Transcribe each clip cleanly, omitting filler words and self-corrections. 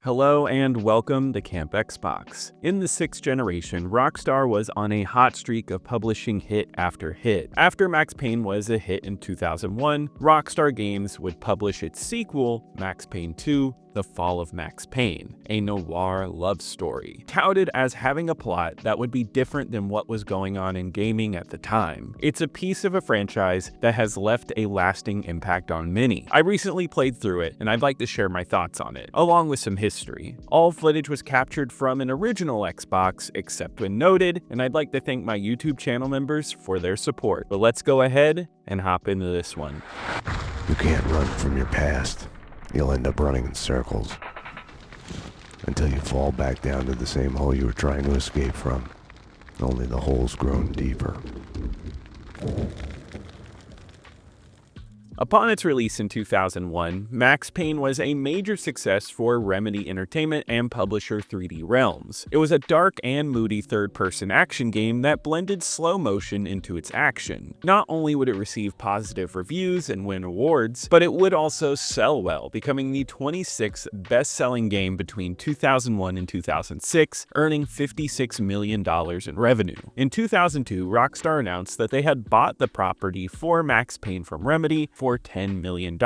Hello and welcome to Camp Xbox. In the 6th generation, Rockstar was on a hot streak of publishing hit after hit. After Max Payne was a hit in 2001, Rockstar Games would publish its sequel, Max Payne 2, The Fall of Max Payne, a noir love story, touted as having a plot that would be different than what was going on in gaming at the time. It's a piece of a franchise that has left a lasting impact on many. I recently played through it, and I'd like to share my thoughts on it, along with some history. All footage was captured from an original Xbox, except when noted, and I'd like to thank my YouTube channel members for their support. But let's go ahead and hop into this one. You can't run from your past. You'll end up running in circles until you fall back down to the same hole you were trying to escape from. Only the hole's grown deeper. Upon its release in 2001, Max Payne was a major success for Remedy Entertainment and publisher 3D Realms. It was a dark and moody third-person action game that blended slow motion into its action. Not only would it receive positive reviews and win awards, but it would also sell well, becoming the 26th best-selling game between 2001 and 2006, earning $56 million in revenue. In 2002, Rockstar announced that they had bought the property for Max Payne from Remedy for $10 million,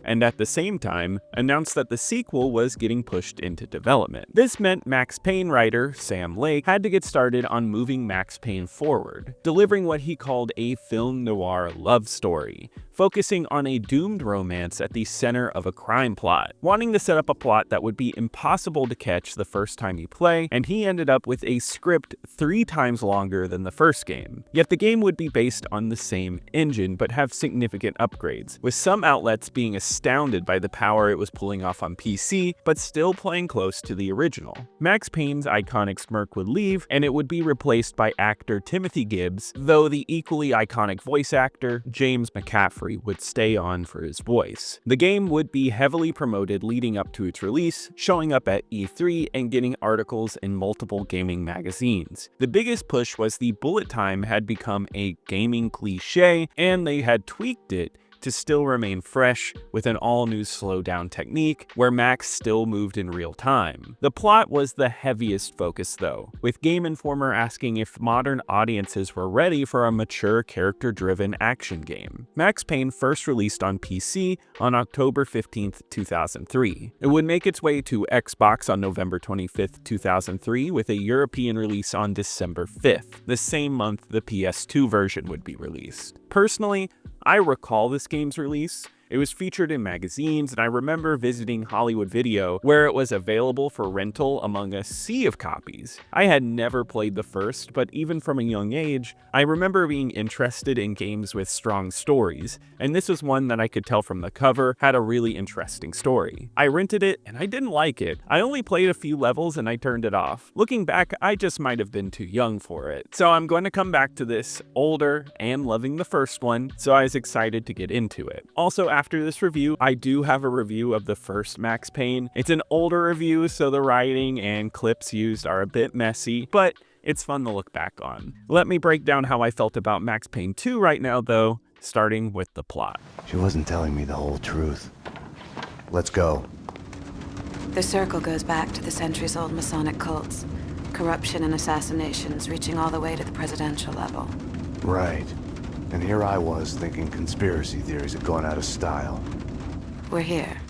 and at the same time announced that the sequel was getting pushed into development. This meant Max Payne writer Sam Lake had to get started on moving Max Payne forward, delivering what he called a film noir love story, focusing on a doomed romance at the center of a crime plot, wanting to set up a plot that would be impossible to catch the first time you play, and he ended up with a script 3 times longer than the first game. Yet the game would be based on the same engine but have significant upgrades, with some outlets being astounded by the power it was pulling off on PC, but still playing close to the original. Max Payne's iconic smirk would leave, and it would be replaced by actor Timothy Gibbs, though the equally iconic voice actor James McCaffrey would stay on for his voice. The game would be heavily promoted leading up to its release, showing up at E3 and getting articles in multiple gaming magazines. The biggest push was the bullet time had become a gaming cliche, and they had tweaked it to still remain fresh with an all-new slowdown technique where Max still moved in real time. The plot was the heaviest focus though, with Game Informer asking if modern audiences were ready for a mature character-driven action game. Max Payne first released on PC on October 15th, 2003. It would make its way to Xbox on November 25th, 2003 with a European release on December 5th, the same month the PS2 version would be released. Personally, I recall this game's release. It was featured in magazines, and I remember visiting Hollywood Video, where it was available for rental among a sea of copies. I had never played the first, but even from a young age, I remember being interested in games with strong stories, and this was one that I could tell from the cover had a really interesting story. I rented it, and I didn't like it. I only played a few levels and I turned it off. Looking back, I just might have been too young for it. So I'm going to come back to this older and loving the first one, so I was excited to get into it. Also, after this review, I do have a review of the first Max Payne. It's an older review, so the writing and clips used are a bit messy, but it's fun to look back on. Let me break down how I felt about Max Payne 2 right now though, starting with the plot. She wasn't telling me the whole truth. Let's go. The circle goes back to the centuries-old Masonic cults. Corruption and assassinations reaching all the way to the presidential level. Right. And here I was thinking conspiracy theories had gone out of style. We're here.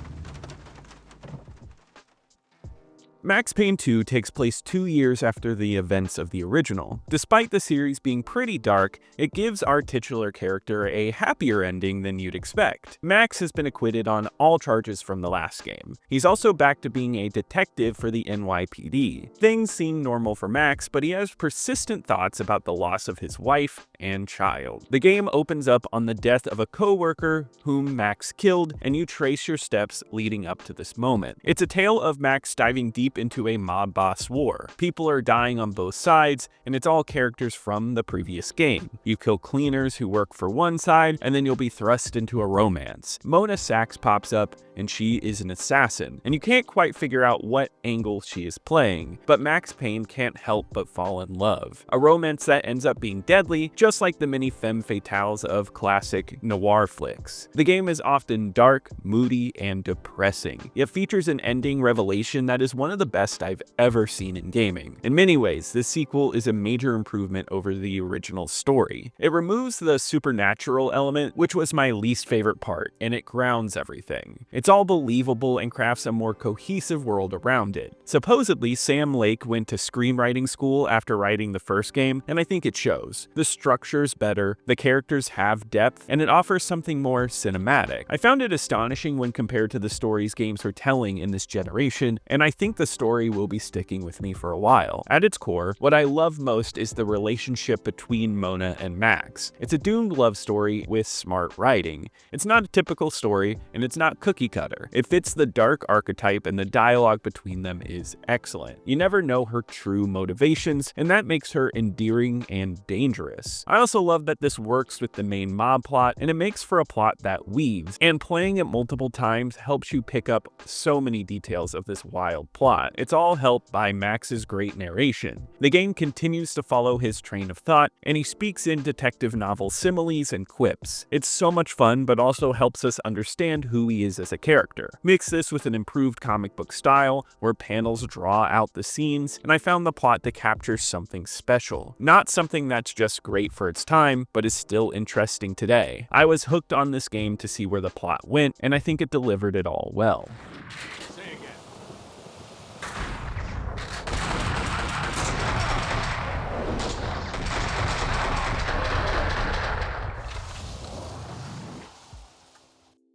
Max Payne 2 takes place 2 years after the events of the original. Despite the series being pretty dark, it gives our titular character a happier ending than you'd expect. Max has been acquitted on all charges from the last game. He's also back to being a detective for the NYPD. Things seem normal for Max, but he has persistent thoughts about the loss of his wife and child. The game opens up on the death of a co-worker whom Max killed, and you trace your steps leading up to this moment. It's a tale of Max diving deep deep into a mob boss war. People are dying on both sides, and it's all characters from the previous game. You kill cleaners who work for one side, and then you'll be thrust into a romance. Mona Sachs pops up, and she is an assassin, and you can't quite figure out what angle she is playing, but Max Payne can't help but fall in love. A romance that ends up being deadly, just like the many femme fatales of classic noir flicks. The game is often dark, moody, and depressing, yet features an ending revelation that is one of the best I've ever seen in gaming. In many ways, this sequel is a major improvement over the original story. It removes the supernatural element, which was my least favorite part, and it grounds everything. It's all believable and crafts a more cohesive world around it. Supposedly, Sam Lake went to screenwriting school after writing the first game, and I think it shows. The structure's better, the characters have depth, and it offers something more cinematic. I found it astonishing when compared to the stories games are telling in this generation, and I think the story will be sticking with me for a while. At its core, what I love most is the relationship between Mona and Max. It's a doomed love story with smart writing. It's not a typical story, and it's not cookie cutter. It fits the dark archetype, and the dialogue between them is excellent. You never know her true motivations, and that makes her endearing and dangerous. I also love that this works with the main mob plot, and it makes for a plot that weaves, and playing it multiple times helps you pick up so many details of this wild plot. It's all helped by Max's great narration. The game continues to follow his train of thought, and he speaks in detective novel similes and quips. It's so much fun, but also helps us understand who he is as a character. Mix this with an improved comic book style, where panels draw out the scenes, and I found the plot to capture something special. Not something that's just great for its time, but is still interesting today. I was hooked on this game to see where the plot went, and I think it delivered it all well.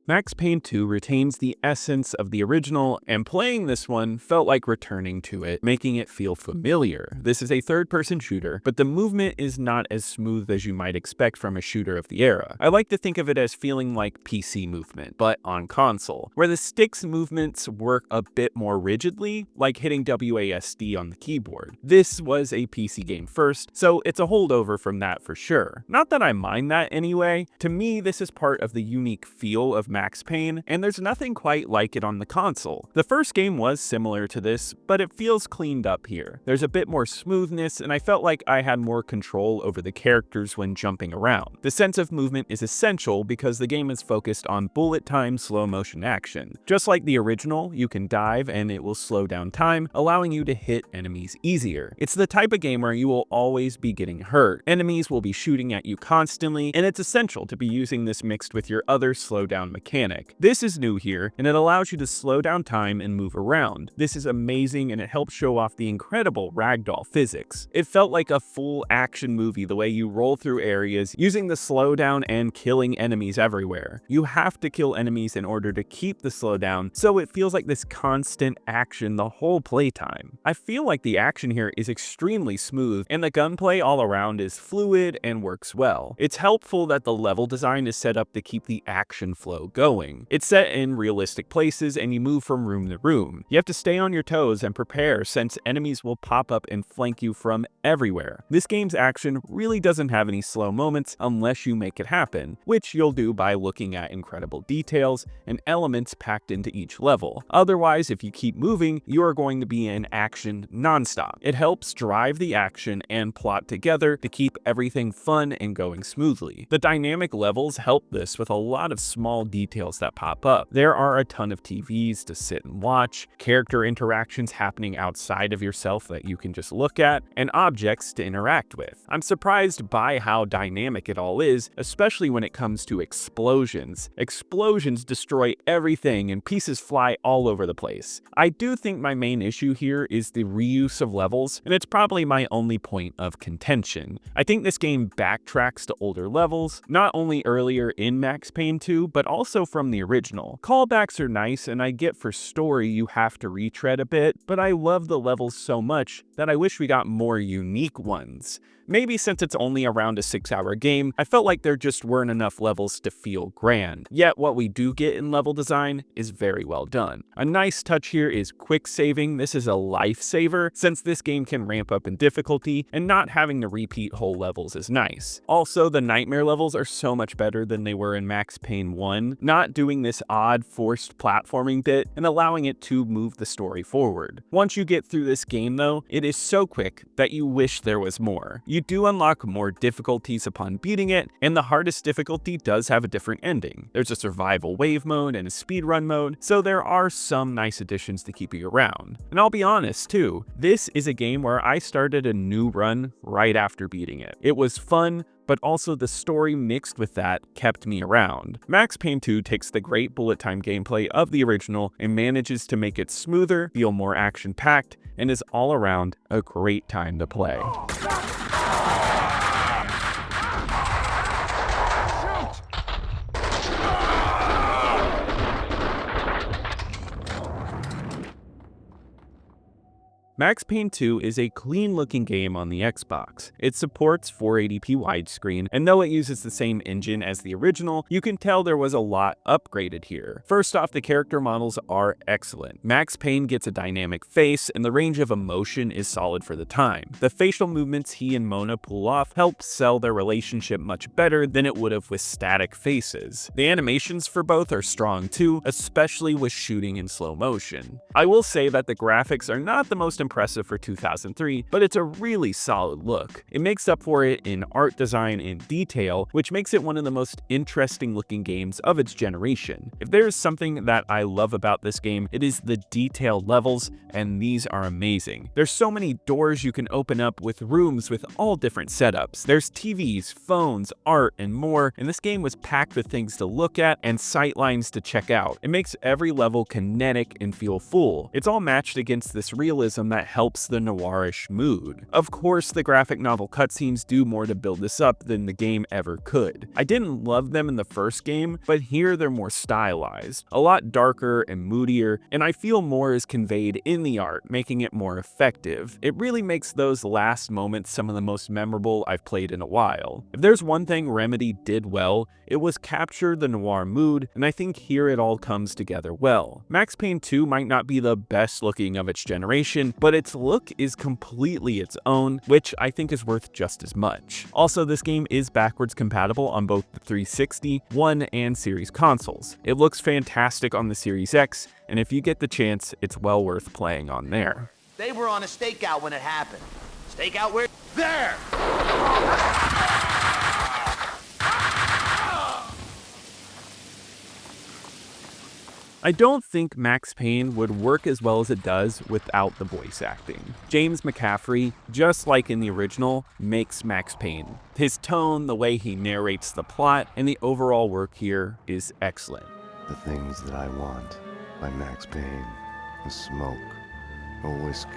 Max Payne 2 retains the essence of the original, and playing this one felt like returning to it, making it feel familiar. This is a third-person shooter, but the movement is not as smooth as you might expect from a shooter of the era. I like to think of it as feeling like PC movement, but on console, where the stick's movements work a bit more rigidly, like hitting WASD on the keyboard. This was a PC game first, so it's a holdover from that for sure. Not that I mind that anyway. To me, this is part of the unique feel of Max Payne, and there's nothing quite like it on the console. The first game was similar to this, but it feels cleaned up here. There's a bit more smoothness, and I felt like I had more control over the characters when jumping around. The sense of movement is essential because the game is focused on bullet time slow motion action. Just like the original, you can dive and it will slow down time, allowing you to hit enemies easier. It's the type of game where you will always be getting hurt. Enemies will be shooting at you constantly, and it's essential to be using this mixed with your other slowdown mechanic. This is new here, and it allows you to slow down time and move around. This is amazing, and it helps show off the incredible ragdoll physics. It felt like a full action movie the way you roll through areas using the slowdown and killing enemies everywhere. You have to kill enemies in order to keep the slowdown, so it feels like this constant action the whole playtime. I feel like the action here is extremely smooth, and the gunplay all around is fluid and works well. It's helpful that the level design is set up to keep the action flow going. It's set in realistic places, and you move from room to room. You have to stay on your toes and prepare, since enemies will pop up and flank you from everywhere. This game's action really doesn't have any slow moments unless you make it happen, which you'll do by looking at incredible details and elements packed into each level. Otherwise, if you keep moving, you are going to be in action nonstop. It helps drive the action and plot together to keep everything fun and going smoothly. The dynamic levels help this with a lot of small details that pop up. There are a ton of TVs to sit and watch, character interactions happening outside of yourself that you can just look at, and objects to interact with. I'm surprised by how dynamic it all is, especially when it comes to explosions. Explosions destroy everything and pieces fly all over the place. I do think my main issue here is the reuse of levels, and it's probably my only point of contention. I think this game backtracks to older levels, not only earlier in Max Payne 2, but also also from the original. Callbacks are nice, and I get for story you have to retread a bit, but I love the levels so much that I wish we got more unique ones. Maybe since it's only around a 6-hour game, I felt like there just weren't enough levels to feel grand. Yet what we do get in level design is very well done. A nice touch here is quick saving. This is a lifesaver, since this game can ramp up in difficulty, and not having to repeat whole levels is nice. Also, the nightmare levels are so much better than they were in Max Payne 1, not doing this odd forced platforming bit and allowing it to move the story forward. Once you get through this game though, it is so quick that you wish there was more. You do unlock more difficulties upon beating it, and the hardest difficulty does have a different ending. There's a survival wave mode and a speedrun mode, so there are some nice additions to keep you around. And I'll be honest too, this is a game where I started a new run right after beating it. It was fun, but also the story mixed with that kept me around. Max Payne 2 takes the great bullet time gameplay of the original and manages to make it smoother, feel more action-packed, and is all around a great time to play. Max Payne 2 is a clean-looking game on the Xbox. It supports 480p widescreen, and though it uses the same engine as the original, you can tell there was a lot upgraded here. First off, the character models are excellent. Max Payne gets a dynamic face, and the range of emotion is solid for the time. The facial movements he and Mona pull off help sell their relationship much better than it would have with static faces. The animations for both are strong too, especially with shooting in slow motion. I will say that the graphics are not the most impressive for 2003, but it's a really solid look. It makes up for it in art design and detail, which makes it one of the most interesting looking games of its generation. If there is something that I love about this game, it is the detailed levels, and these are amazing. There's so many doors you can open up with rooms with all different setups. There's TVs, phones, art, and more, and this game was packed with things to look at and sight lines to check out. It makes every level kinetic and feel full. It's all matched against this realism that helps the noirish mood. Of course, the graphic novel cutscenes do more to build this up than the game ever could. I didn't love them in the first game, but here they're more stylized, a lot darker and moodier, and I feel more is conveyed in the art, making it more effective. It really makes those last moments some of the most memorable I've played in a while. If there's one thing Remedy did well, it was capture the noir mood, and I think here it all comes together well. Max Payne 2 might not be the best looking of its generation, but its look is completely its own, which I think is worth just as much. Also, this game is backwards compatible on both the 360, One, and Series consoles. It looks fantastic on the Series X, and if you get the chance, it's well worth playing on there. They were on a stakeout when it happened. Stakeout where? There! I don't think Max Payne would work as well as it does without the voice acting. James McCaffrey, just like in the original, makes Max Payne. His tone, the way he narrates the plot, and the overall work here is excellent. The Things That I Want by Max Payne. A smoke, a whiskey,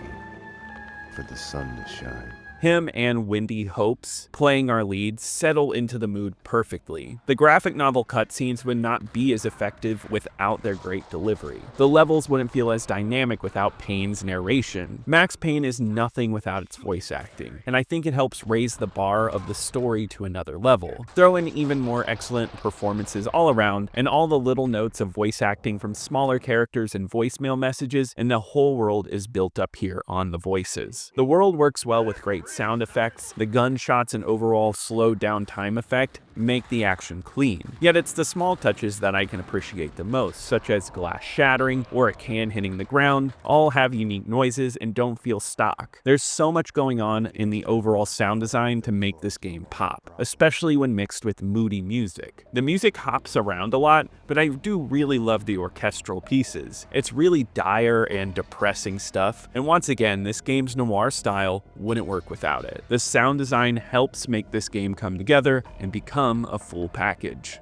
for the sun to shine. Him and Wendy Hopes, playing our leads, settle into the mood perfectly. The graphic novel cutscenes would not be as effective without their great delivery. The levels wouldn't feel as dynamic without Payne's narration. Max Payne is nothing without its voice acting, and I think it helps raise the bar of the story to another level. Throw in even more excellent performances all around, and all the little notes of voice acting from smaller characters and voicemail messages, and the whole world is built up here on the voices. The world works well with great sound effects. The gunshots and overall slowed down time effect make the action clean. Yet it's the small touches that I can appreciate the most, such as glass shattering or a can hitting the ground. All have unique noises and don't feel stock. There's so much going on in the overall sound design to make this game pop, especially when mixed with moody music. The music hops around a lot, but I do really love the orchestral pieces. It's really dire and depressing stuff, and once again, this game's noir style wouldn't work without it. The sound design helps make this game come together and become a full package.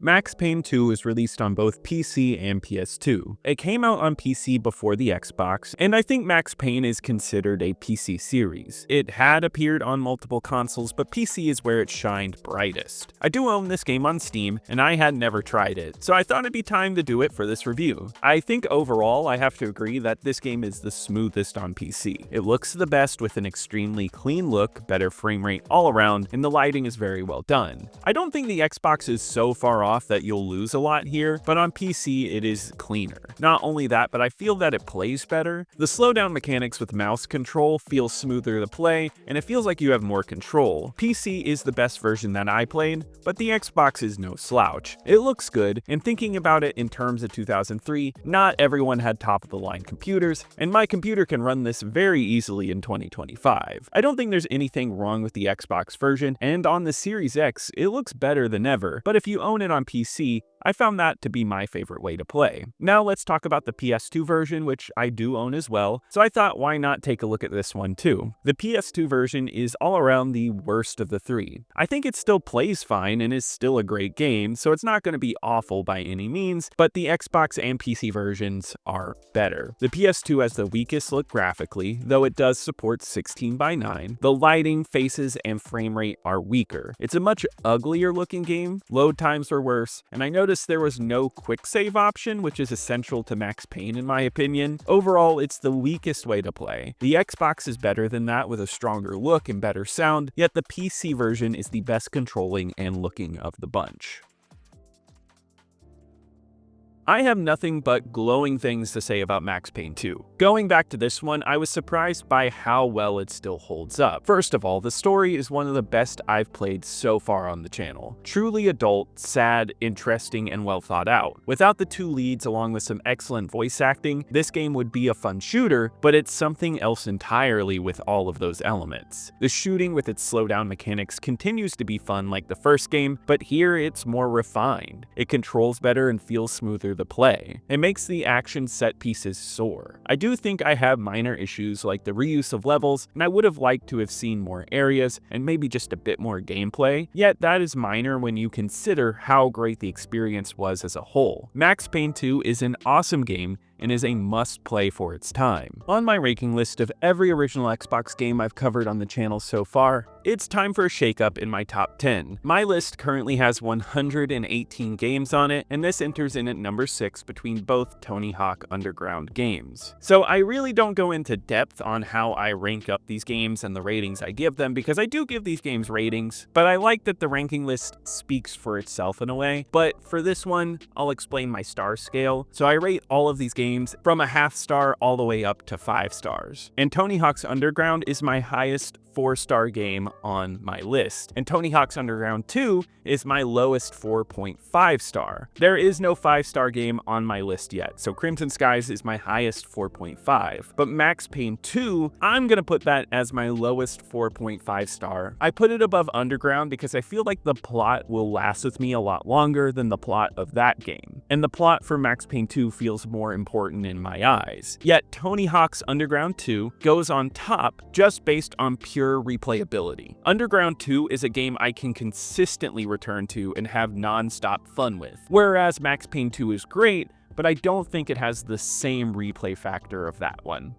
Max Payne 2 was released on both PC and PS2. It came out on PC before the Xbox, and I think Max Payne is considered a PC series. It had appeared on multiple consoles, but PC is where it shined brightest. I do own this game on Steam, and I had never tried it, so I thought it'd be time to do it for this review. I think overall, I have to agree that this game is the smoothest on PC. It looks the best with an extremely clean look, better frame rate all around, and the lighting is very well done. I don't think the Xbox is so far off that you'll lose a lot here, but on PC it is cleaner. Not only that, but I feel that it plays better. The slowdown mechanics with mouse control feel smoother to play, and it feels like you have more control. PC is the best version that I played, but the Xbox is no slouch. It looks good, and thinking about it in terms of 2003, not everyone had top-of-the-line computers, and my computer can run this very easily in 2025. I don't think there's anything wrong with the Xbox version, and on the Series X, it looks better than ever, but if you own it on PC, I found that to be my favorite way to play. Now let's talk about the PS2 version, which I do own as well, so I thought why not take a look at this one too. The PS2 version is all around the worst of the three. I think it still plays fine and is still a great game, so it's not going to be awful by any means, but the Xbox and PC versions are better. The PS2 has the weakest look graphically, though it does support 16:9. The lighting, faces, and frame rate are weaker. It's a much uglier looking game, load times were worse, and I noticed there was no quick save option, which is essential to Max Payne in my opinion. Overall, it's the weakest way to play. The Xbox is better than that with a stronger look and better sound, yet the PC version is the best controlling and looking of the bunch. I have nothing but glowing things to say about Max Payne 2. Going back to this one, I was surprised by how well it still holds up. First of all, the story is one of the best I've played so far on the channel. Truly adult, sad, interesting, and well thought out. Without the two leads along with some excellent voice acting, this game would be a fun shooter, but it's something else entirely with all of those elements. The shooting with its slowdown mechanics continues to be fun like the first game, but here it's more refined. It controls better and feels smoother to play. It makes the action set pieces soar. I do think I have minor issues like the reuse of levels, and I would have liked to have seen more areas and maybe just a bit more gameplay, yet that is minor when you consider how great the experience was as a whole. Max Payne 2 is an awesome game and is a must-play for its time. On my ranking list of every original Xbox game I've covered on the channel so far, it's time for a shakeup in my top 10. My list currently has 118 games on it, and this enters in at number 6 between both Tony Hawk Underground games. So I really don't go into depth on how I rank up these games and the ratings I give them, because I do give these games ratings, but I like that the ranking list speaks for itself in a way. But for this one, I'll explain my star scale. So I rate all of these games from a half star all the way up to 5 stars. And Tony Hawk's Underground is my highest 4-star game on my list, and Tony Hawk's Underground 2 is my lowest 4.5 star. There is no 5-star game on my list yet, so Crimson Skies is my highest 4.5, but Max Payne 2, I'm gonna put that as my lowest 4.5 star. I put it above Underground because I feel like the plot will last with me a lot longer than the plot of that game, and the plot for Max Payne 2 feels more important in my eyes. Yet Tony Hawk's Underground 2 goes on top just based on pure replayability. Underground 2 is a game I can consistently return to and have non-stop fun with, whereas Max Payne 2 is great, but I don't think it has the same replay factor of that one.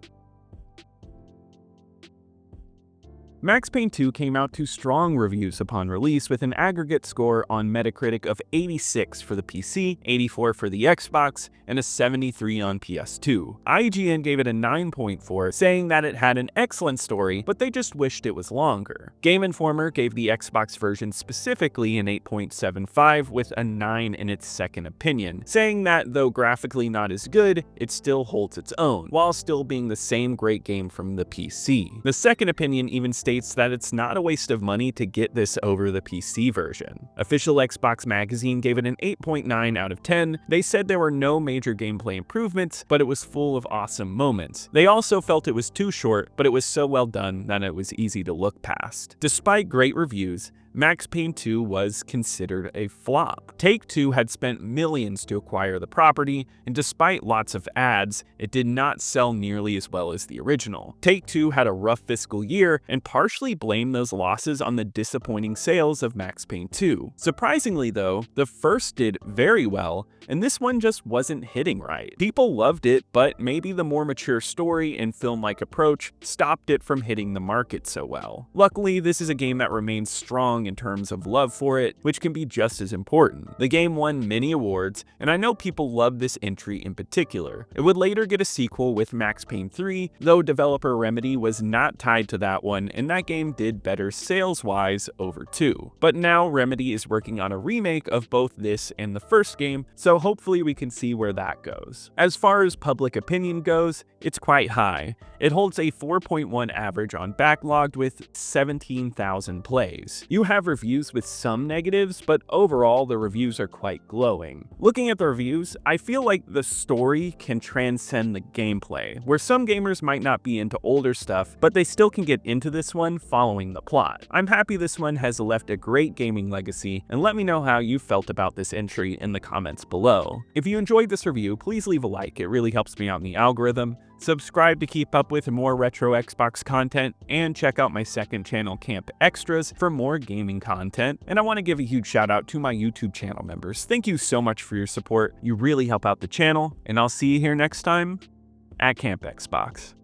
Max Payne 2 came out to strong reviews upon release with an aggregate score on Metacritic of 86 for the PC, 84 for the Xbox, and a 73 on PS2. IGN gave it a 9.4, saying that it had an excellent story, but they just wished it was longer. Game Informer gave the Xbox version specifically an 8.75 with a 9 in its second opinion, saying that though graphically not as good, it still holds its own, while still being the same great game from the PC. The second opinion even states that it's not a waste of money to get this over the PC version. Official Xbox Magazine gave it an 8.9 out of 10. They said there were no major gameplay improvements, but it was full of awesome moments. They also felt it was too short, but it was so well done that it was easy to look past. Despite great reviews, Max Payne 2 was considered a flop. Take-Two had spent millions to acquire the property, and despite lots of ads, it did not sell nearly as well as the original. Take-Two had a rough fiscal year and partially blamed those losses on the disappointing sales of Max Payne 2. Surprisingly though, the first did very well, and this one just wasn't hitting right. People loved it, but maybe the more mature story and film-like approach stopped it from hitting the market so well. Luckily, this is a game that remains strong in terms of love for it, which can be just as important. The game won many awards, and I know people love this entry in particular. It would later get a sequel with Max Payne 3, though developer Remedy was not tied to that one, and that game did better sales-wise over 2. But now Remedy is working on a remake of both this and the first game, so hopefully we can see where that goes. As far as public opinion goes, it's quite high. It holds a 4.1 average on Backlogged with 17,000 plays. You have reviews with some negatives, but overall the reviews are quite glowing. Looking at the reviews, I feel like the story can transcend the gameplay, where some gamers might not be into older stuff, but they still can get into this one following the plot. I'm happy this one has left a great gaming legacy, and let me know how you felt about this entry in the comments below. If you enjoyed this review, please leave a like, it really helps me out in the algorithm. Subscribe to keep up with more retro Xbox content, and check out my second channel, Camp Extras, for more gaming content. And I want to give a huge shout out to my YouTube channel members. Thank you so much for your support. You really help out the channel, and I'll see you here next time at Camp Xbox.